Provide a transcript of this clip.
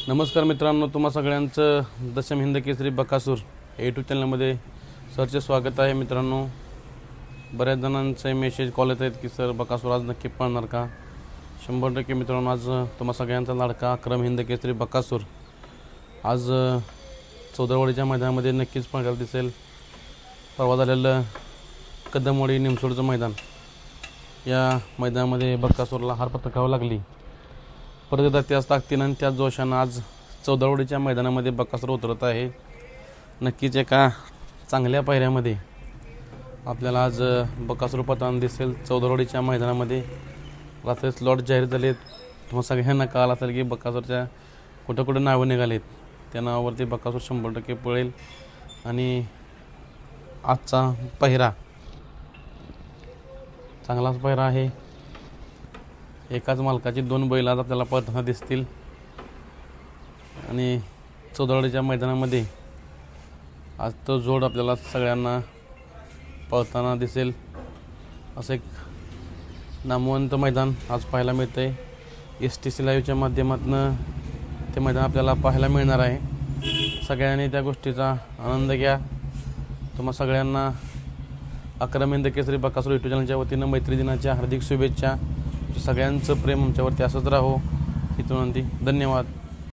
नमस्कार मित्रांनो, तुम्हा सगळ्यांचं दशम हिंद केसरी बकासूर यूट्यूब चॅनलमध्ये सरचे स्वागत आहे. मित्रांनो, बऱ्याच जणांचे मेसेज कॉल येत आहेत की सर बकासूर आज नक्की पळणार का. 100% मित्रांनो, आज तुम्हा सगळ्यांचा लाडका अक्रम हिंद केसरी बकासूर आज चौदरवाडीच्या मैदानामध्ये नक्कीच पळायला दिसेल. परवा झालेलं कदमवाडी निमसोडचं मैदान, या मैदानामध्ये बकासूरला हार पत्करावी लागली. परत एकदा त्याच ताकदीनं आणि त्याच जोशानं आज चौदरवाडीच्या मैदानामध्ये बकासूर उतरत आहे. नक्कीच एका चांगल्या पायऱ्यामध्ये आपल्याला आज बकासूर पळताना दिसेल. चौदरवाडीच्या मैदानामध्ये रात्री स्लॉट जाहीर झालेत. तुम्हाला सगळ्यांना कळालं असेल की बकासूरच्या कुठं कुठं नावं निघालेत. त्या नावावरती बकासूर 100% पळेल. आणि आजचा पहिरा चांगलाच पहिरा आहे. एकाच मालकाची 2 बैल आज आपल्याला पळताना दिसतील. आणि चौदरवाडीच्या मैदानामध्ये आज तो जोड आपल्याला सगळ्यांना पळताना दिसेल. असं एक नामवंत मैदान आज पाहायला मिळतं आहे. STC लाईव्हच्या माध्यमातून ते मैदान आपल्याला पाहायला मिळणार आहे. सगळ्यांनी त्या गोष्टीचा आनंद घ्या. तुम्हा सगळ्यांना अक्रम हिंद केसरी बकासूर यूट्यूब चॅनलच्या वतीनं मैत्री दिनाच्या हार्दिक शुभेच्छा. सगळ्यांचं प्रेम आमच्यावरती असंच राहो ही विनंती. धन्यवाद.